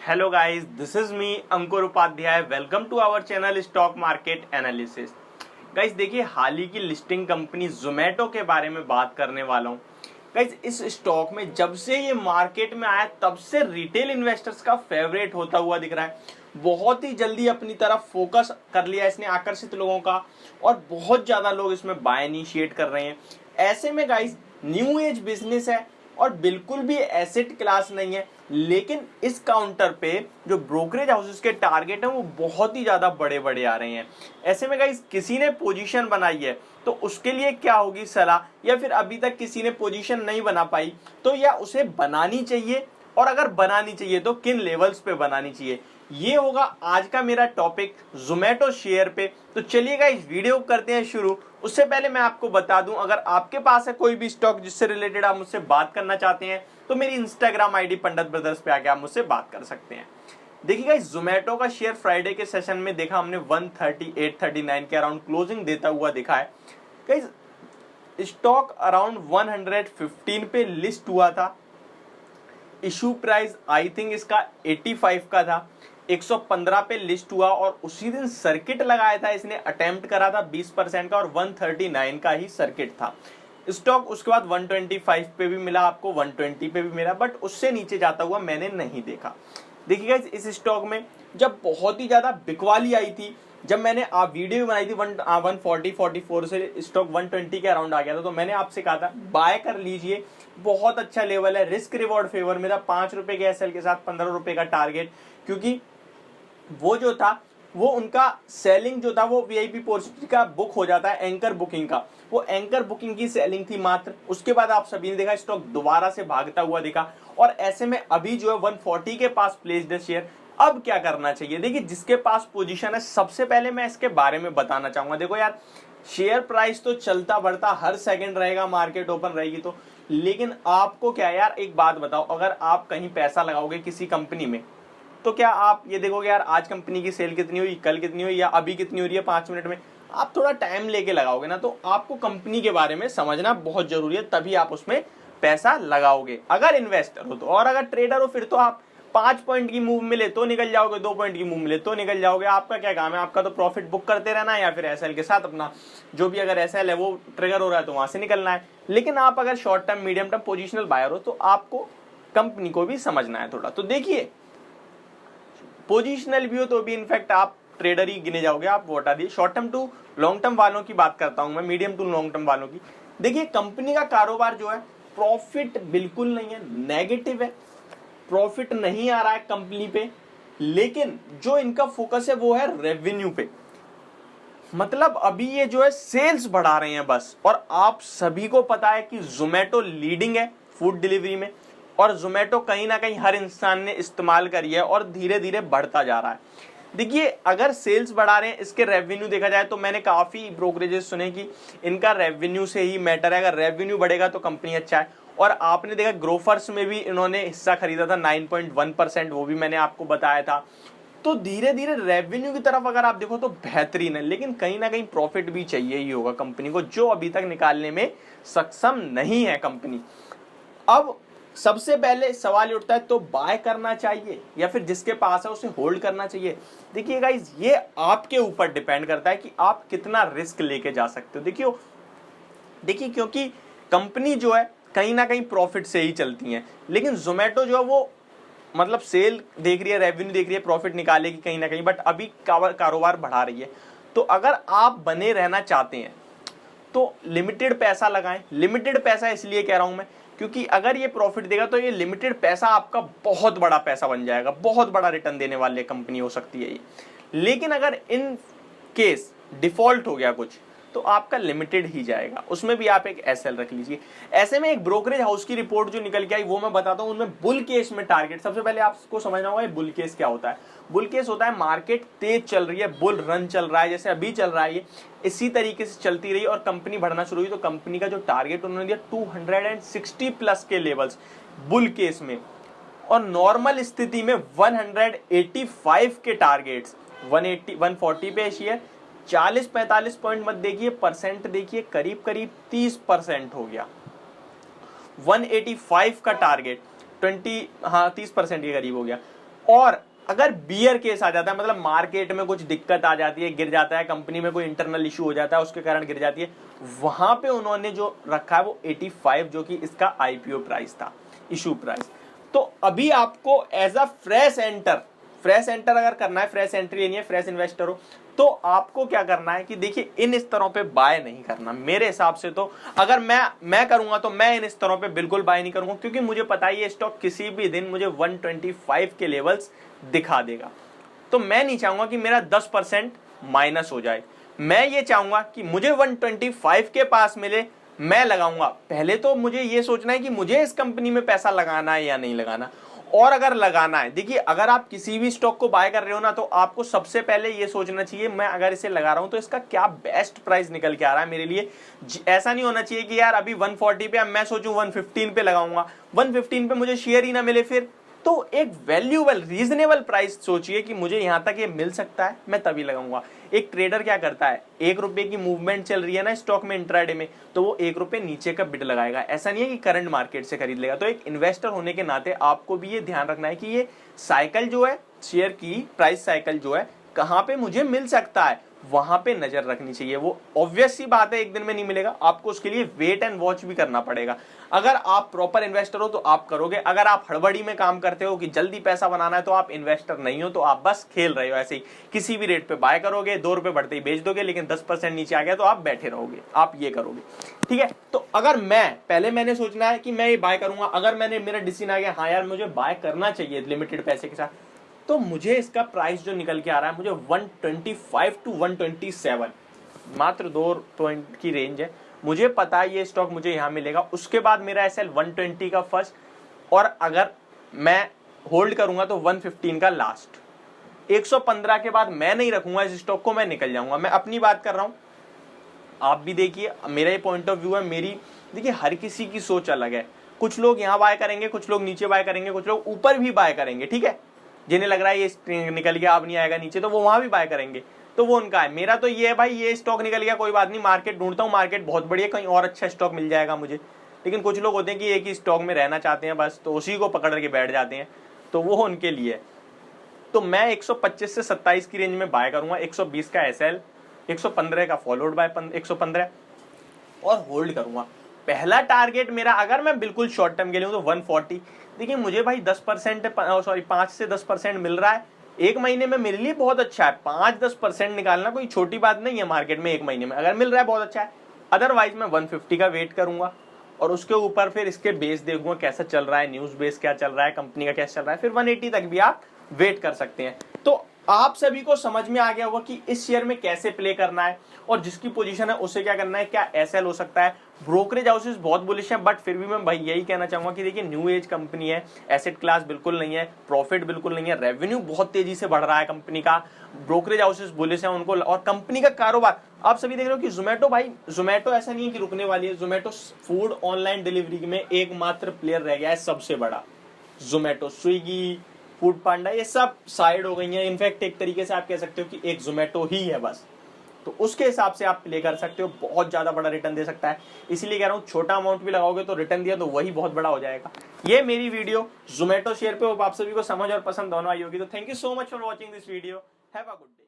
Hello guys, this is me Ankur Upadhyay. Welcome to our channel stock market analysis. Guys देखिए, हाल ही की listing company Zomato के बारे में बात करने वाला हूँ। गाइस इस स्टॉक में जब से ये मार्केट में आया तब से रिटेल इन्वेस्टर्स का फेवरेट होता हुआ दिख रहा है। बहुत ही जल्दी अपनी तरफ फोकस कर लिया इसने, आकर्षित लोगों का, और बहुत ज्यादा लोग इसमें बाय इनिशिएट कर रहे हैं। ऐसे में गाइस न्यू एज बिजनेस है और बिल्कुल भी एसेट क्लास नहीं है, लेकिन इस काउंटर पे जो ब्रोकरेज हाउसेस के टारगेट हैं वो बहुत ही ज्यादा बड़े बड़े आ रहे हैं। ऐसे में गाइस किसी ने पोजीशन बनाई है तो उसके लिए क्या होगी सलाह, या फिर अभी तक किसी ने पोजीशन नहीं बना पाई तो या उसे बनानी चाहिए, और अगर बनानी चाहिए तो किन लेवल्स पे बनानी चाहिए, ये होगा आज का मेरा टॉपिक जोमेटो शेयर पे। तो चलिए गाइस वीडियो करते हैं शुरू। उससे पहले मैं आपको बता दूं, अगर आपके पास है कोई भी स्टॉक जिससे रिलेटेड आप मुझसे बात करना चाहते हैं तो मेरी इंस्टाग्राम आईडी पंडित ब्रदर्स पे आके आप मुझसे बात कर सकते हैं। देखिए गाइस, जोमेटो का शेयर फ्राइडे के सेशन में देखा हमने 138-39 के अराउंड क्लोजिंग देता हुआ दिखा है। गाइस स्टॉक अराउंड 115 पे लिस्ट हुआ था। इशू प्राइस आई थिंक इसका 85 का था। 115 पे लिस्ट हुआ और उसी दिन सर्किट लगाया था इसने, अटेम्प्ट करा था 20% का, और 139 का ही सर्किट था स्टॉक। उसके बाद 125 पे भी मिला आपको, 120 पे भी मिला, बट उससे नीचे जाता हुआ मैंने नहीं देखा। देखिएगा इस स्टॉक में जब बहुत ही ज्यादा बिकवाली आई थी, जब मैंने आप वीडियो बनाई थी 140-44 से स्टॉक 120 के अराउंड आ गया था, तो मैंने आपसे कहा था बाय कर लीजिए, बहुत अच्छा लेवल है, रिस्क रिवॉर्ड फेवर में था। 5 रुपए के एसएल के साथ 15 रुपए का टारगेट, क्योंकि वो जो था वो उनका सेलिंग जो था वो वीआईपी पोर्शन का बुक हो जाता है एंकर बुकिंग का, वो एंकर बुकिंग की सेलिंग थी मात्र। उसके बाद आप सभी ने देखा स्टॉक दोबारा से भागता हुआ दिखा, और ऐसे में अभी जो है 140 के पास प्लेस्ड है शेयर। अब क्या करना चाहिए? देखिए, जिसके पास पोजीशन है सबसे पहले मैं इसके बारे में बताना चाहूंगा। देखो यार, शेयर प्राइस तो चलता बढ़ता हर सेकंड रहेगा, मार्केट ओपन रहेगी तो, लेकिन आपको क्या यार, एक बात बताओ, अगर आप कहीं पैसा लगाओगे किसी कंपनी में तो क्या आप ये देखोगे यार आज कंपनी की सेल कितनी हुई, कल कितनी हुई, या अभी कितनी हो रही है 5 मिनट में? आप थोड़ा टाइम लेके लगाओगे ना, तो आपको कंपनी के बारे में समझना बहुत जरूरी है, तभी आप उसमें पैसा लगाओगे अगर इन्वेस्टर हो तो। और अगर ट्रेडर हो फिर तो आप 5 पॉइंट की मूव मिले तो निकल जाओगे, 2 पॉइंट की मूव मिले तो निकल जाओगे। आपका क्या काम है? आपका तो प्रॉफिट बुक करते रहना है, या फिर एसएल के साथ अपना जो भी, अगर एसएल है वो ट्रिगर हो रहा है तो वहां से निकलना है। लेकिन आप अगर short term medium term positional buyer हो तो आपको कंपनी को भी समझना है थोड़ा। तो देखिए, पोजिशनल भी हो तो भी इनफैक्ट आप ट्रेडर ही गिने जाओगे, आप वो हटा दिए। Short term to long term वालों की बात करता हूं मैं, मीडियम टू लॉन्ग टर्म वालों की। देखिए, कंपनी का कारोबार जो है, प्रॉफिट बिल्कुल नहीं है, नेगेटिव है, प्रॉफिट नहीं आ रहा है कंपनी पे, लेकिन जो इनका फोकस है वो है रेवेन्यू पे। मतलब अभी ये जो है सेल्स बढ़ा रहे हैं बस। और आप सभी को पता है कि जोमेटो लीडिंग है फूड डिलीवरी में, और जोमेटो कहीं ना कहीं हर इंसान ने इस्तेमाल करी है और धीरे धीरे बढ़ता जा रहा है। देखिए, अगर सेल्स बढ़ा रहे हैं, इसके रेवेन्यू देखा जाए तो मैंने काफी ब्रोकरेजेस सुने कि इनका रेवेन्यू से ही मैटर है, अगर रेवेन्यू बढ़ेगा तो कंपनी अच्छा है। और आपने देखा ग्रोफर्स में भी इन्होंने हिस्सा खरीदा था 9.1%, वो भी मैंने आपको बताया था। तो धीरे धीरे रेवेन्यू की तरफ अगर आप देखो तो बेहतरीन है, लेकिन कहीं ना कहीं प्रॉफिट भी चाहिए ही होगा कंपनी को, जो अभी तक निकालने में सक्षम नहीं है कंपनी। अब सबसे पहले सवाल उठता है, तो बाय करना चाहिए या फिर जिसके पास है उसे होल्ड करना चाहिए? देखिए गाइस, ये आपके ऊपर डिपेंड करता है कि आप कितना रिस्क लेके जा सकते हो। देखिए क्योंकि कंपनी जो है कहीं ना कहीं प्रॉफिट से ही चलती है, लेकिन जोमेटो जो है वो मतलब सेल देख रही है, रेवेन्यू देख रही है, प्रॉफिट निकालेगी कहीं ना कहीं, बट अभी कारोबार बढ़ा रही है। तो अगर आप बने रहना चाहते हैं तो लिमिटेड पैसा लगाएं। लिमिटेड पैसा इसलिए कह रहा हूं मैं, क्योंकि अगर ये प्रॉफिट देगा तो ये लिमिटेड पैसा आपका बहुत बड़ा पैसा बन जाएगा, बहुत बड़ा रिटर्न देने वाली कंपनी हो सकती है ये। लेकिन अगर इन केस डिफॉल्ट हो गया कुछ तो आपका लिमिटेड ही जाएगा, उसमें भी आप एक एसएल रख लीजिए। ऐसे में एक ब्रोकरेज हाउस की रिपोर्ट जो निकल के आई वो मैं बताता हूं, उनमें बुल केस में टारगेट, सबसे पहले आपको समझना होगा बुल केस क्या होता है। बुल केस होता है मार्केट तेज चल रही है, बुल रन चल रहा है, जैसे अभी चल रहा है, ये इसी तरीके से चलती रही और कंपनी बढ़ना शुरू हुई तो कंपनी का जो टारगेट उन्होंने दिया 260 प्लस के लेवल्स बुल केस में, और नॉर्मल स्थिति में 185 के टारगेट्स। 140 पे शेयर, 40-45 पॉइंट मत देखिए, परसेंट देखिए, करीब करीब 30% हो गया। 185 का टारगेट 30% के करीब हो गया। और अगर बियर केस आ जाता है, मतलब मार्केट में कुछ दिक्कत आ जाती है, गिर जाता है, कंपनी में कोई इंटरनल इशू हो जाता है, उसके कारण गिर जाती है, वहां पे उन्होंने जो रखा है वो 85, जो कि इसका आईपीओ प्राइस था, इशू प्राइस। तो अभी आपको एज अ फ्रेश एंटर अगर करना है, फ्रेश एंट्री लेनी है, फ्रेश इन्वेस्टर हो, तो आपको क्या करना है कि देखिए इन स्तरों पे बाय नहीं करना मेरे हिसाब से। तो अगर मैं करूंगा तो मैं इन स्तरों पे बिल्कुल बाय नहीं करूंगा, क्योंकि मुझे पता है ये स्टॉक किसी भी दिन मुझे 125 के लेवल्स दिखा देगा। तो मैं नहीं चाहूंगा कि मेरा 10% माइनस हो जाए, मैं ये चाहूंगा कि मुझे 125 के पास मिले, मैं लगाऊंगा। पहले तो मुझे ये सोचना है कि मुझे इस कंपनी में पैसा लगाना है या नहीं लगाना, और अगर लगाना है, देखिए अगर आप किसी भी स्टॉक को बाय कर रहे हो ना, तो आपको सबसे पहले ये सोचना चाहिए मैं अगर इसे लगा रहा हूं तो इसका क्या बेस्ट प्राइस निकल के आ रहा है मेरे लिए। ऐसा नहीं होना चाहिए कि यार अभी 140 पे, अब मैं सोचूं 115 पे लगाऊंगा, 115 पे मुझे शेयर ही ना मिले फिर। तो एक वैल्यूएबल रीजनेबल प्राइस सोचिए कि मुझे यहां तक ये मिल सकता है, मैं तभी लगाऊंगा। एक ट्रेडर क्या करता है, 1 रुपए की मूवमेंट चल रही है ना स्टॉक में इंट्राडे में, तो वो 1 रुपए नीचे का बिड लगाएगा, ऐसा नहीं है कि करंट मार्केट से खरीद लेगा। तो एक इन्वेस्टर होने के नाते आपको भी ये ध्यान रखना है कि ये साइकिल जो है, शेयर की प्राइस साइकिल जो है, कहां पे मुझे मिल सकता है, वहां पे नजर रखनी चाहिए। वो ऑब्वियस सी बात है एक दिन में नहीं मिलेगा, आपको उसके लिए वेट एंड वॉच भी करना पड़ेगा। अगर आप प्रॉपर इन्वेस्टर हो तो आप करोगे, अगर आप हड़बड़ी में काम करते हो कि जल्दी पैसा बनाना है, तो आप इन्वेस्टर नहीं हो, तो आप बस खेल रहे हो ऐसे ही, किसी भी रेट पे बाय करोगे, 2 रुपए बढ़ते ही बेच दोगे, लेकिन 10% नीचे आ गया तो आप बैठे रहोगे, आप ये करोगे। ठीक है, तो अगर मैंने सोचना है कि मैं ये बाय करूंगा, अगर मेरा डिसीजन आ गया हाँ यार मुझे बाय करना चाहिए लिमिटेड पैसे के साथ, तो मुझे इसका प्राइस जो निकल के आ रहा है, मुझे 125 टू 127, मात्र 2 पॉइंट की रेंज है, मुझे पता है ये स्टॉक मुझे यहां मिलेगा। उसके बाद मेरा एसएल 120 का फर्स्ट, और अगर मैं होल्ड करूंगा तो 115 का लास्ट। 115 के बाद मैं नहीं रखूंगा इस स्टॉक को, मैं निकल जाऊंगा। मैं अपनी बात कर रहा हूं, आप भी देखिए, मेरा ये पॉइंट ऑफ व्यू है, मेरी देखिए हर किसी की सोच अलग है। कुछ लोग यहां बाय करेंगे, कुछ लोग नीचे बाय करेंगे, कुछ लोग ऊपर भी बाय करेंगे। ठीक है, जिन्हें लग रहा है ये निकल गया अब नहीं आएगा नीचे, तो वो वहां भी बाय करेंगे, तो वो उनका है। मेरा तो ये है भाई, ये स्टॉक निकल गया कोई बात नहीं, मार्केट ढूंढता हूँ, मार्केट बहुत बढ़िया, कहीं और अच्छा स्टॉक मिल जाएगा मुझे। लेकिन कुछ लोग होते हैं कि एक ही स्टॉक में रहना चाहते हैं बस, तो उसी को पकड़ के बैठ जाते हैं, तो वो उनके लिए। तो मैं 125 से 27 की रेंज में बाय करूंगा, 120 का एसएल, 115 का फॉलोड बाय 115, और होल्ड करूंगा। पहला टारगेट मेरा, अगर मैं बिल्कुल शॉर्ट टर्म के लिए हूं तो 140। देखिए मुझे भाई 10% 5 से 10% मिल रहा है एक महीने में, मेरे लिए बहुत अच्छा है। 5-10% निकालना कोई छोटी बात नहीं है मार्केट में एक महीने में, अगर मिल रहा है बहुत अच्छा है। अदरवाइज मैं 150 का वेट करूंगा, और उसके ऊपर फिर इसके बेस देखूंगा कैसा चल रहा है, न्यूज बेस क्या चल रहा है, कंपनी का कैसा चल रहा है, फिर 180 तक भी आप वेट कर सकते हैं। तो आप सभी को समझ में आ गया होगा कि इस शेयर में कैसे प्ले करना है, और जिसकी पोजीशन है उसे क्या करना है, क्या एसएल हो सकता है। ब्रोकरेज हाउसेस बहुत बुलिश हैं, बट फिर भी मैं भाई यही कहना चाहूंगा कि देखिए न्यू एज कंपनी है, एसेट क्लास बिल्कुल नहीं है, प्रॉफिट बिल्कुल नहीं है, रेवेन्यू बहुत तेजी से बढ़ रहा है कंपनी का, ब्रोकरेज हाउसेस बुलिश हैं उनको, और कंपनी का कारोबार आप सभी देख रहे हो कि जोमेटो ऐसा नहीं है कि रुकने वाली है। जोमेटो फूड ऑनलाइन डिलीवरी में एकमात्र प्लेयर रह गया है सबसे बड़ा। जोमेटो, स्विगी, फूड पांडा, ये सब साइड हो गई हैं। इनफैक्ट एक तरीके से आप कह सकते हो कि एक जोमेटो ही है बस। तो उसके हिसाब से आप प्ले कर सकते हो, बहुत ज्यादा बड़ा रिटर्न दे सकता है। इसीलिए कह रहा हूं छोटा अमाउंट भी लगाओगे तो रिटर्न दिया तो वही बहुत बड़ा हो जाएगा। ये मेरी वीडियो जोमेटो शेयर पे, आप सभी को समझ और पसंद दोनों आई होगी। तो thank you so much for watching this video, have a good day.